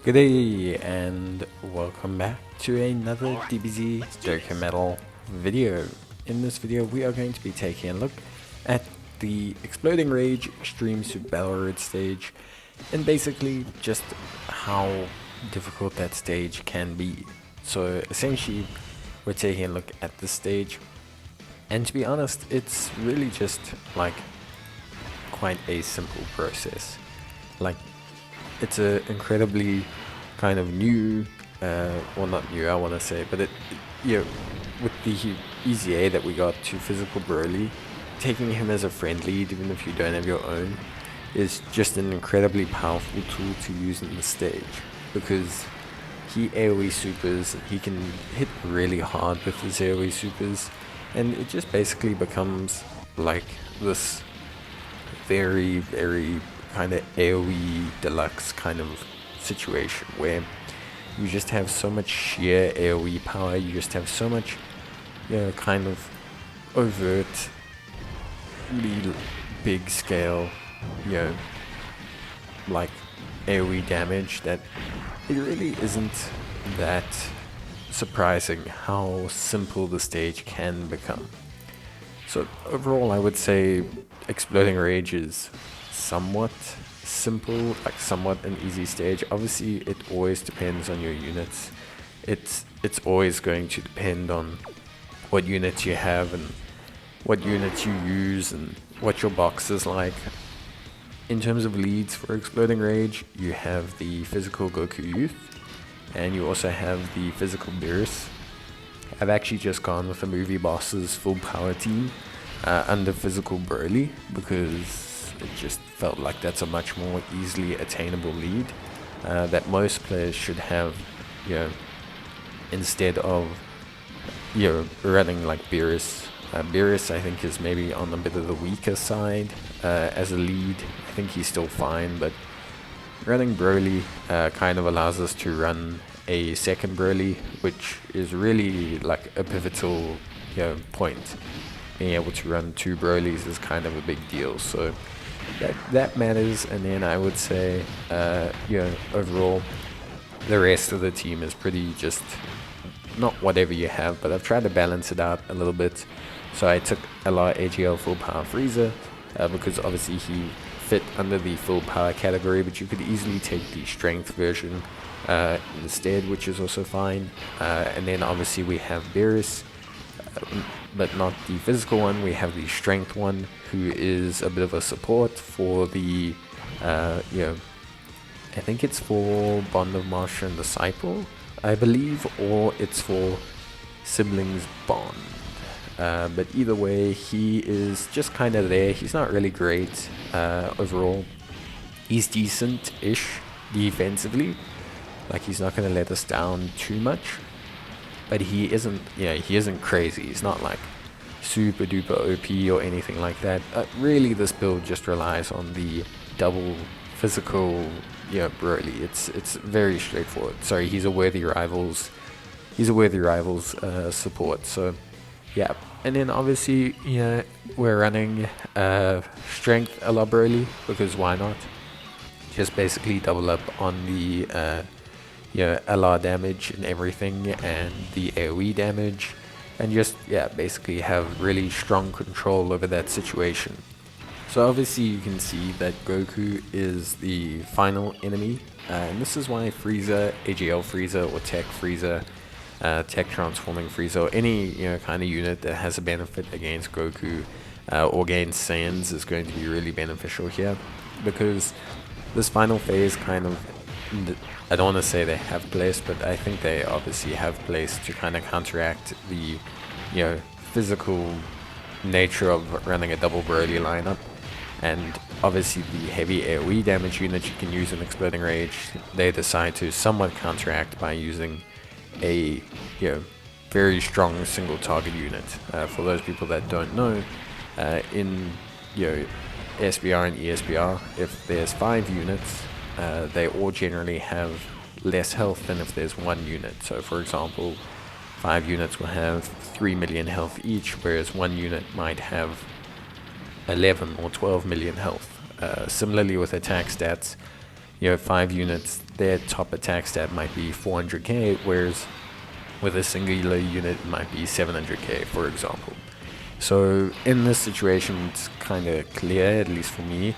Good day and welcome back to another Dbz Dokkan video. In this video we are going to be taking a look at the Exploding Rage Extreme Super Battle Road stage and basically just how difficult that stage can be. So essentially we're taking a look at this stage, and to be honest it's really just like quite a simple process. Like, it's a incredibly kind of new, well, not new I want to say, but with the easy A that we got to physical Broly, taking him as a friend lead even if you don't have your own is just an incredibly powerful tool to use in the stage, because he AoE supers, he can hit really hard with his AoE supers, and it just basically becomes like this very kind of AoE deluxe kind of situation where you just have so much sheer AoE power, you just have so much, kind of overtly big scale, like AoE damage, that it really isn't that surprising how simple the stage can become. So overall I would say Exploding Rage is somewhat simple, like somewhat an easy stage. Obviously it always depends on your units. It's always going to depend on what units you have and what units you use and what your box is like. In terms of leads for Exploding Rage, you have the physical Goku Youth and you also have the physical Beerus. I've actually just gone with the movie boss's full power team under physical Broly, because it just felt like that's a much more easily attainable lead that most players should have, instead of running like Beerus. Beerus I think is maybe on a bit of the weaker side as a lead. I think he's still fine, but running Broly kind of allows us to run a second Broly, which is really like a pivotal point. Being able to run two Brolys is kind of a big deal, so that matters. And then I would say, overall, the rest of the team is pretty just not whatever you have, but I've tried to balance it out a little bit. So I took LR AGL Full Power Frieza because obviously he fit under the full power category, but you could easily take the strength version instead, which is also fine. And then obviously we have Beerus, but not the physical one. We have the strength one, who is a bit of a support for the I think it's for Bond of Master and Disciple, I believe, or it's for Siblings Bond. But either way, he is just kind of there. He's not really great overall. He's decent-ish defensively, like he's not going to let us down too much. But he isn't crazy. He's not like super duper OP or anything like that. Really, this build just relies on the double physical, Broly. It's very straightforward. Sorry, he's a worthy rivals. Support. So yeah, and then obviously we're running strength a la Broly, because why not? Just basically double up on the LR damage and everything, and the AoE damage, and just basically have really strong control over that situation. So obviously you can see that Goku is the final enemy, and this is why Frieza, AGL Frieza or Tech Frieza, Tech Transforming Frieza, or any kind of unit that has a benefit against Goku or against Saiyans is going to be really beneficial here, because this final phase kind of, I don't want to say they have placed, but I think they obviously have placed to kind of counteract the physical nature of running a double Broly lineup. And obviously the heavy AoE damage unit you can use in Exploding Rage, they decide to somewhat counteract by using a very strong single target unit. For those people that don't know, in SBR and ESBR, if there's 5 units, they all generally have less health than if there's one unit. So for example, 5 units will have 3 million health each, whereas one unit might have 11 or 12 million health. Similarly with attack stats, 5 units, their top attack stat might be 400k, whereas with a singular unit it might be 700k, for example. So in this situation, it's kind of clear, at least for me,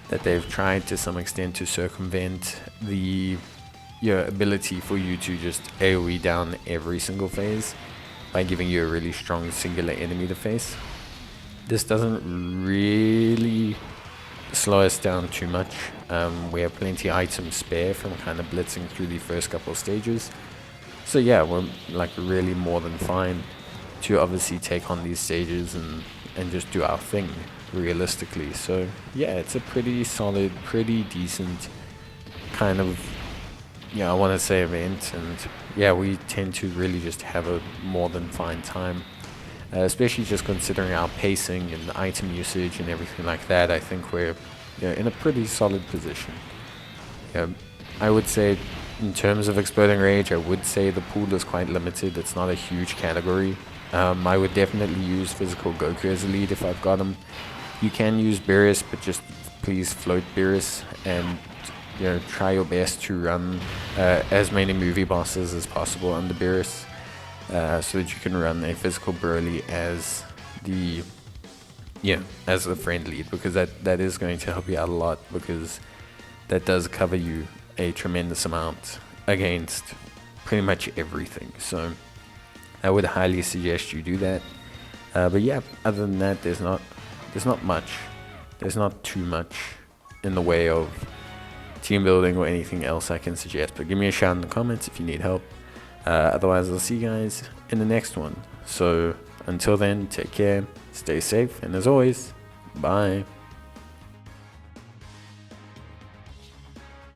that they've tried to some extent to circumvent the ability for you to just AoE down every single phase by giving you a really strong singular enemy to face. This doesn't really slow us down too much. We have plenty of items spare from kind of blitzing through the first couple of stages. So yeah, we're like really more than fine to obviously take on these stages and just do our thing realistically. So yeah, it's a pretty solid, pretty decent kind of, I want to say event, and yeah, we tend to really just have a more than fine time, especially just considering our pacing and item usage and everything like that. I think we're in a pretty solid position. I would say in terms of exploding rage, I would say the pool is quite limited. It's not a huge category. I would definitely use physical Goku as a lead if I've got him. You can use Beerus, but just please float Beerus and try your best to run as many movie bosses as possible under Beerus, so that you can run a physical Broly as the friend lead, because that is going to help you out a lot, because that does cover you a tremendous amount against pretty much everything. So I would highly suggest you do that. But yeah, other than that, there's not much. There's not too much in the way of team building or anything else I can suggest. But give me a shout in the comments if you need help. Otherwise, I'll see you guys in the next one. So until then, take care, stay safe, and as always, bye.